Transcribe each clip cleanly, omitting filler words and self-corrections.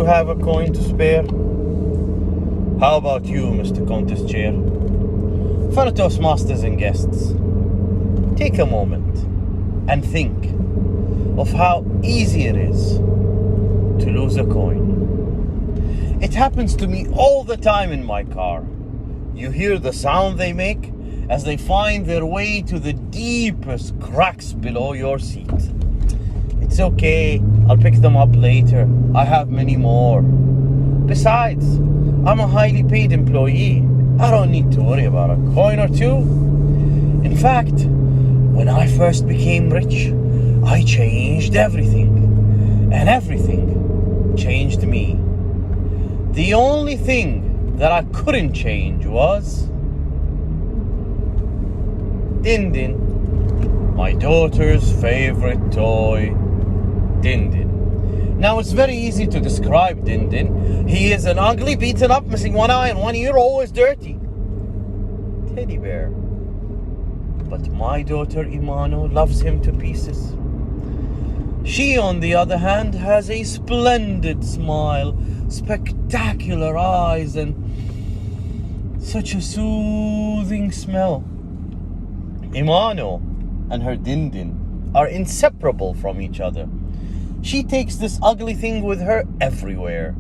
you have a coin to spare? How about you, Mr. Contest Chair? For Toastmasters and guests, take a moment and think of how easy it is to lose a coin. It happens to me all the time in my car. You hear the sound they make as they find their way to the deepest cracks below your seat. It's okay, I'll pick them up later. I have many more. Besides, I'm a highly paid employee. I don't need to worry about a coin or two. In fact, when I first became rich, I changed everything. And everything changed me. The only thing that I couldn't change was Din Din, my daughter's favorite toy, Din Din. Now it's very easy to describe Din Din. He is an ugly, beaten up, missing one eye and one ear, always dirty teddy bear. But my daughter Imano loves him to pieces. She, on the other hand, has a splendid smile, spectacular eyes, and such a soothing smell. Imano and her Din Din are inseparable from each other. She takes this ugly thing with her everywhere.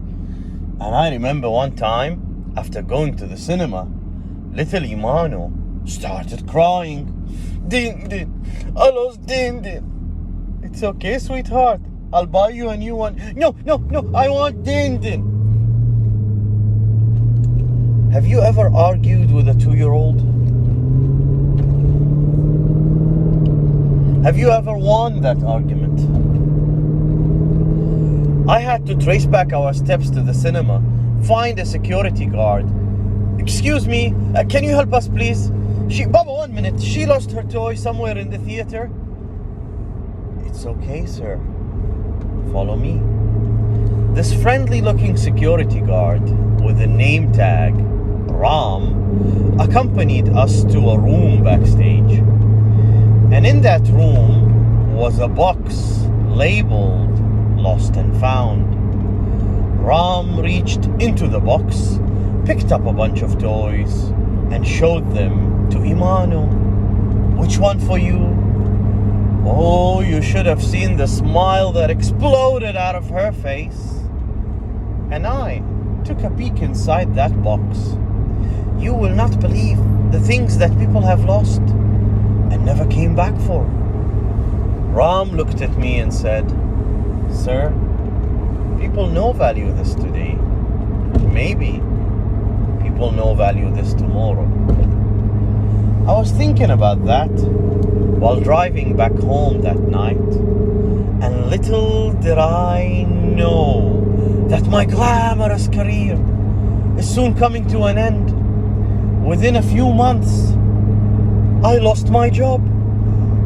And I remember one time, after going to the cinema, little Imano started crying. Din Din, I lost Din Din. It's okay, sweetheart. I'll buy you a new one. No, I want Din Din. Have you ever argued with a 2-year-old? Have you ever won that argument? I had to trace back our steps to the cinema, find a security guard. Excuse me, can you help us please? Baba, 1 minute. She lost her toy somewhere in the theater. It's okay, sir. Follow me. This friendly-looking security guard with a name tag, Ram, accompanied us to a room backstage. And in that room was a box labeled Lost and Found. Ram reached into the box, picked up a bunch of toys, and showed them to Imano. Which one for you? Oh, you should have seen the smile that exploded out of her face. And I took a peek inside that box. You will not believe the things that people have lost and never came back for. Ram looked at me and said, Sir, people no value this today. Maybe people no value this tomorrow. I was thinking about that while driving back home that night, and little did I know that my glamorous career is soon coming to an end. Within a few months, I lost my job.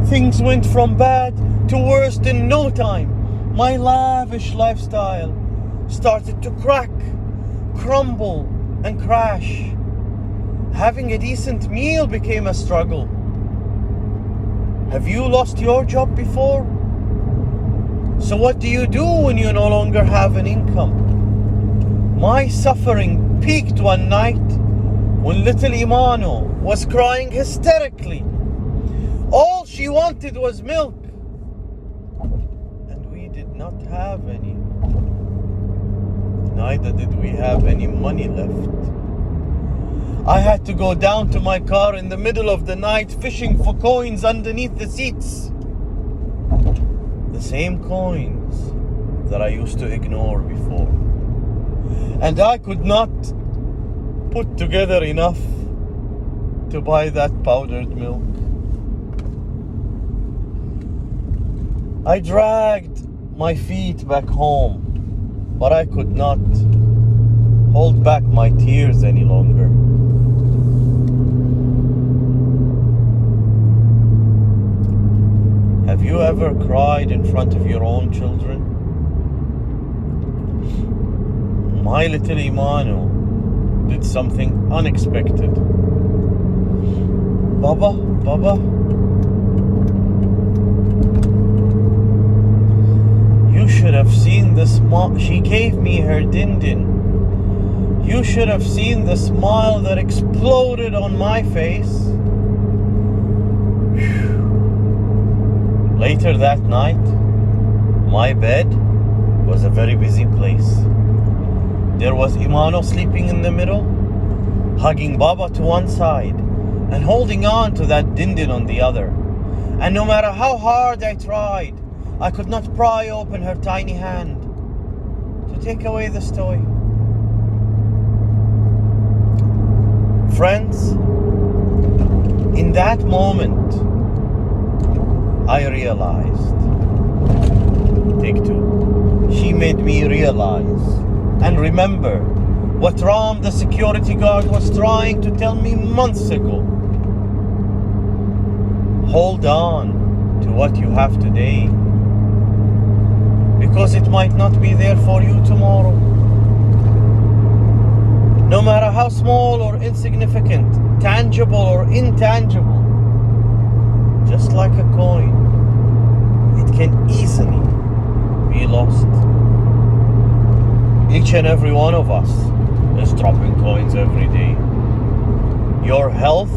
Things went from bad to worst in no time. My lavish lifestyle started to crack, crumble, and crash. Having a decent meal became a struggle. Have you lost your job before? So what do you do when you no longer have an income? My suffering peaked one night when little Imano was crying hysterically. All she wanted was milk, and we did not have any. Neither did we have any money left. I had to go down to my car in the middle of the night fishing for coins underneath the seats. The same coins that I used to ignore before. And I could not put together enough to buy that powdered milk. I dragged my feet back home, but I could not hold back my tears any longer. Have you ever cried in front of your own children? My little Imano did something unexpected. Baba, you should have seen the smile. She gave me her din-din. You should have seen the smile that exploded on my face. Later that night, my bed was a very busy place. There was Imano sleeping in the middle, hugging Baba to one side, and holding on to that din-din on the other. And no matter how hard I tried, I could not pry open her tiny hand to take away this toy. Friends, in that moment, I realized. Take two. She made me realize and remember what Ram, the security guard, was trying to tell me months ago. Hold on to what you have today, because it might not be there for you tomorrow. No matter how small or insignificant, tangible or intangible, just like a coin, it can easily be lost. Each and every one of us is dropping coins every day. Your health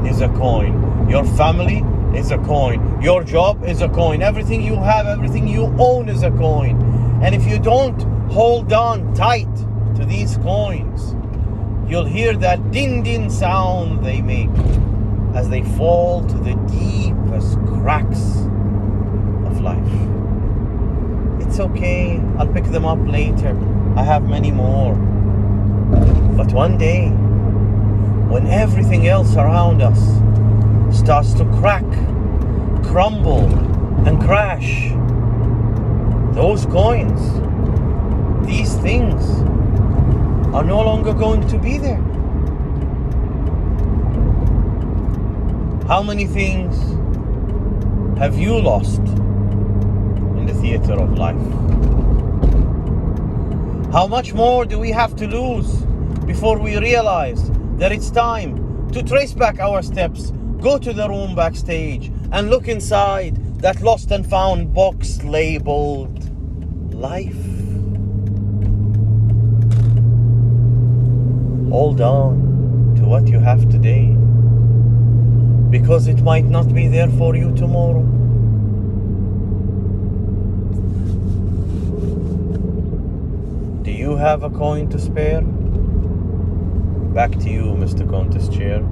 is a coin. Your family is a coin. Your job is a coin. Everything you have, everything you own is a coin. And if you don't hold on tight to these coins, you'll hear that din-din sound they make as they fall to the deepest cracks of life. It's okay, I'll pick them up later. I have many more. But one day, when everything else around us starts to crack, crumble, and crash, those coins, these things, are no longer going to be there. How many things have you lost in the theater of life? How much more do we have to lose before we realize that it's time to trace back our steps, go to the room backstage, and look inside that lost and found box labeled life? Hold on to what you have today, because it might not be there for you tomorrow. Do you have a coin to spare? Back to you, Mr. Contest Chair.